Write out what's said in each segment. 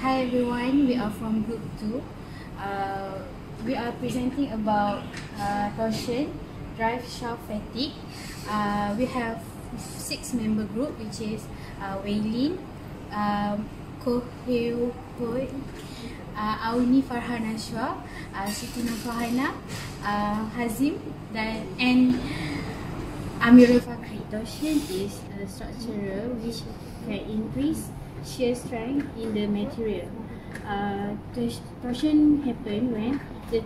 Hi everyone, we are from Group 2. We are presenting about torsion, drive shaft fatigue. We have 6-member group, which is Waylin, Koh Heu Hoi, Auni Farhan Ashwa, Situna Fahana, Hazim and Amirul Fakri. Torsion is a structural which can increase shear strength in the material. Torsion happen when the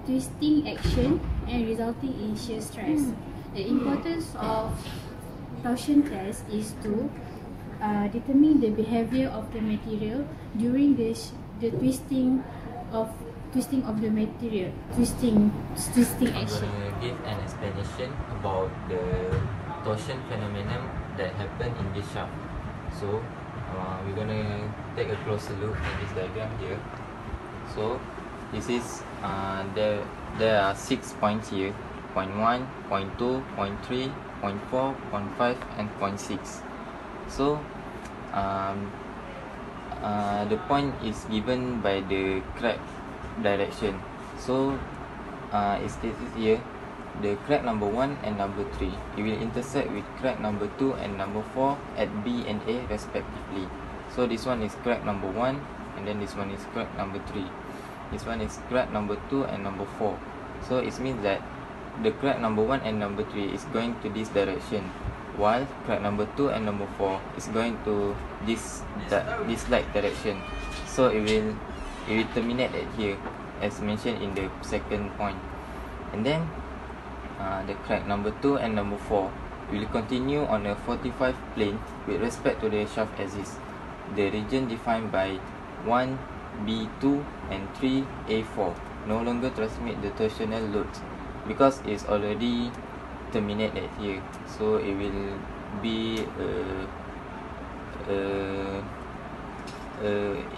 twisting action and resulting in shear stress. The importance of torsion test is to determine the behavior of the material during the twisting of the material, twisting action. I'm going to give an explanation about the torsion phenomenon that happened in this shaft. So we're going to take a closer look at this diagram here. So this is there are 6 points here: point 1, point 2, point 3, point 4, point 5, and point 6. So the point is given by the crack direction. So it's stated here, the crack number 1 and number 3, it will intersect with crack number 2 and number 4 at B and A respectively. So this one is crack number 1, and then this one is crack number 3. This one is crack number 2 and number 4. So it means that the crack number 1 and number 3 is going to this direction, while crack number 2 and number 4 is going to this like direction. So it will terminate at here, as mentioned in the second point. And then the crack number 2 and number 4 will continue on a 45 plane with respect to the shaft axis. The region defined by 1B2 and 3A4 no longer transmit the torsional loads because it's already terminated here. So it will be it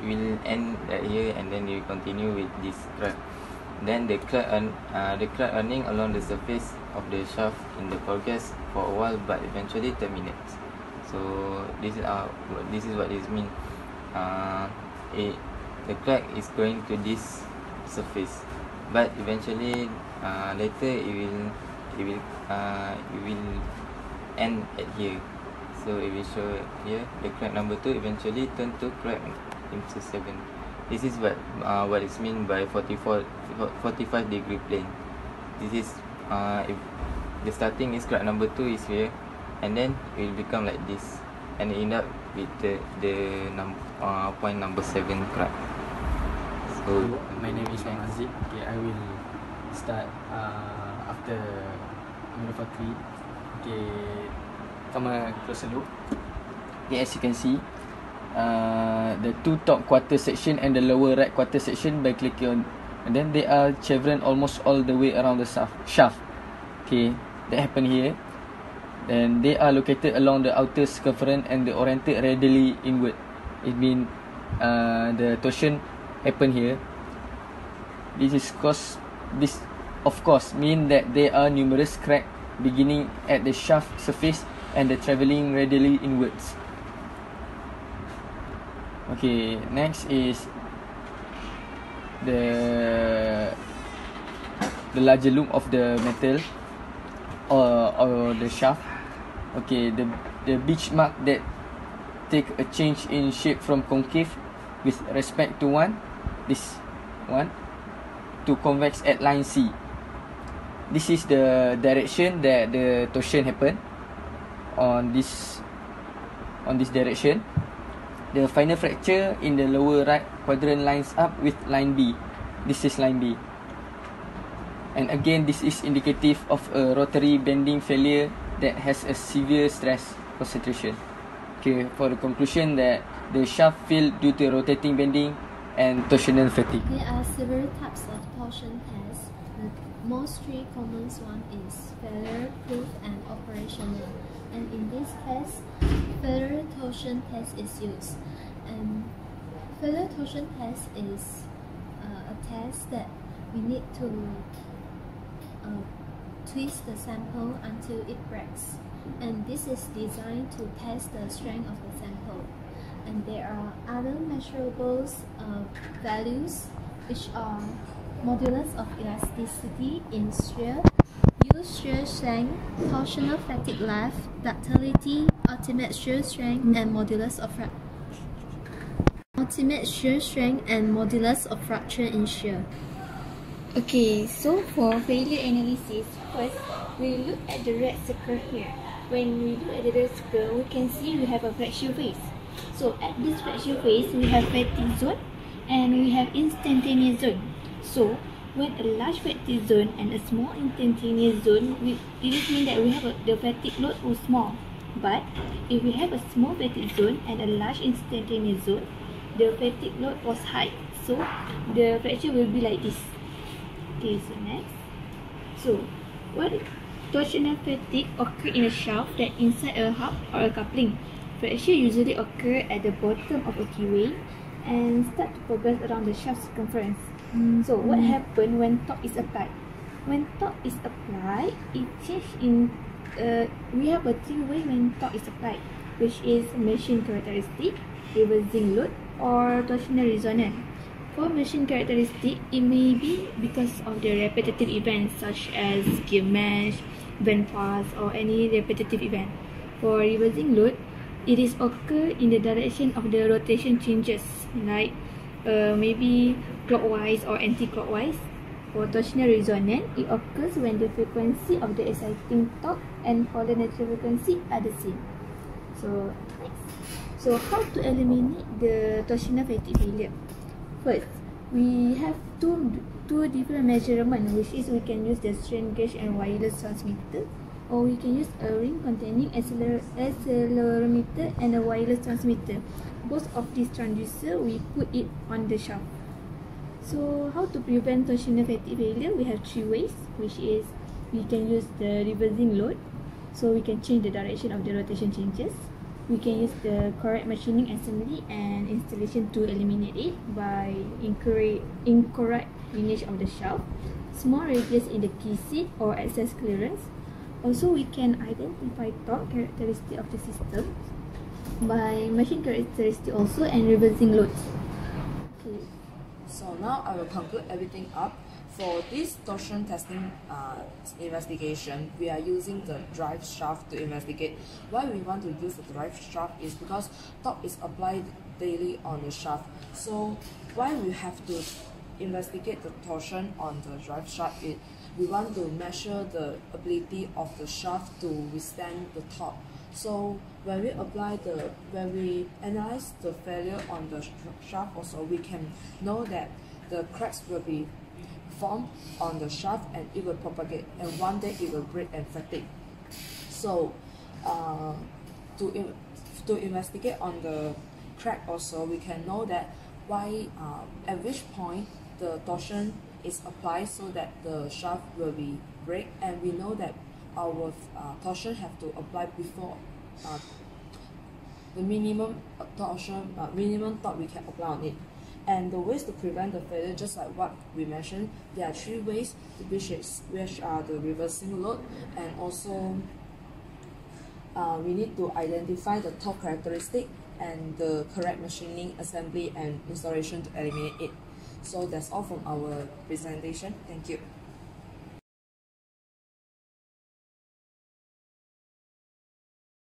will end at here, and then you continue with this crack. Then the crack running along the surface of the shaft in the progress for a while, but eventually terminates. So this is what it means. The crack is going to this surface, but eventually later it will end at here. So it will show here the crack number 2 eventually turn to crack into 7. This is what is meant by 45 degree plane. This is if the starting is crack number 2 is here, and then it will become like this, and end up with the point number 7 crack. So my name is Aziz. Okay, I will start after Amirul Fakri. Okay, come a closer look. Okay, as you can see, the two top quarter section and the lower right quarter section, by clicking on, and then they are chevron almost all the way around the shaft. Okay, that happen here. Then they are located along the outer circumference and they oriented radially inward. It means the torsion happen here. This of course mean that there are numerous cracks beginning at the shaft surface and the travelling radially inwards. Okay, next is the larger loop of the metal or the shaft. Okay, the beach mark that take a change in shape from concave with respect to this one to convex at line C. This is the direction that the torsion happen on this direction. The final fracture in the lower right quadrant lines up with line B. This is line B. And again, this is indicative of a rotary bending failure that has a severe stress concentration. Okay, for the conclusion that the shaft failed due to rotating bending and torsional fatigue. There are several types of torsion tests. The most three common one is failure proof and operational. And in this test, failure torsion test is used. And failure torsion test is a test that we need to twist the sample until it breaks, and this is designed to test the strength of the sample. And there are other measurables values, which are modulus of elasticity in shear, use shear strength, torsional fatigue life, ductility, ultimate shear strength, and modulus of fracture in shear. Okay, so for failure analysis, first we look at the red circle here. When we look at the red circle, we can see we have a fracture phase. So at this fracture phase, we have fatigue zone and we have instantaneous zone. So when a large fatigue zone and a small instantaneous zone, it means that we have the fatigue load was small. But if we have a small fatigue zone and a large instantaneous zone, the fatigue load was high. So the fracture will be like this. Okay, so next. So what torsional fatigue occur in a shaft that inside a hub or a coupling. Fracture usually occur at the bottom of a keyway and start to progress around the shaft circumference. So what happens when torque is applied? When torque is applied, it changes in we have a three-way when torque is applied, which is machine characteristic, reversing load, or torsional resonance. For machine characteristic, it may be because of the repetitive events such as gear mesh, bend pass, or any repetitive event. For reversing load, it is occur in the direction of the rotation changes, like maybe clockwise or anti-clockwise. For torsional resonance, it occurs when the frequency of the exciting torque and Fallen natural frequency are the same. So next. So how to eliminate the torsional fatigue failure? First, we have two different measurements, which is we can use the strain gauge and wireless transmitter, or we can use a ring containing accelerometer and a wireless transmitter. Both of these transducers, we put it on the shaft. So how to prevent torsional fatigue failure? We have three ways, which is we can use the reversing load, so we can change the direction of the rotation changes. We can use the correct machining assembly and installation to eliminate it by incorrect lineage of the shaft, small radius in the key seat or excess clearance. Also, we can identify torque characteristic of the system by machine characteristic also and reversing loads. Okay. So now I will conclude everything up. For this torsion testing investigation, we are using the drive shaft to investigate. Why we want to use the drive shaft is because torque is applied daily on the shaft. So why we have to investigate the torsion on the drive shaft is we want to measure the ability of the shaft to withstand the torque. So when we analyze the failure on the shaft also, we can know that the cracks will be formed on the shaft and it will propagate, and one day it will break and fatigue. So to investigate on the crack also, we can know that why at which point the torsion is applied so that the shaft will be break, and we know that our torsion have to apply before the minimum torsion minimum torque we can apply on it. And the ways to prevent the failure, just like what we mentioned, there are three ways, which are the reversing load, and also we need to identify the torque characteristic and the correct machining, assembly, and installation to eliminate it. So that's all from our presentation. Thank you.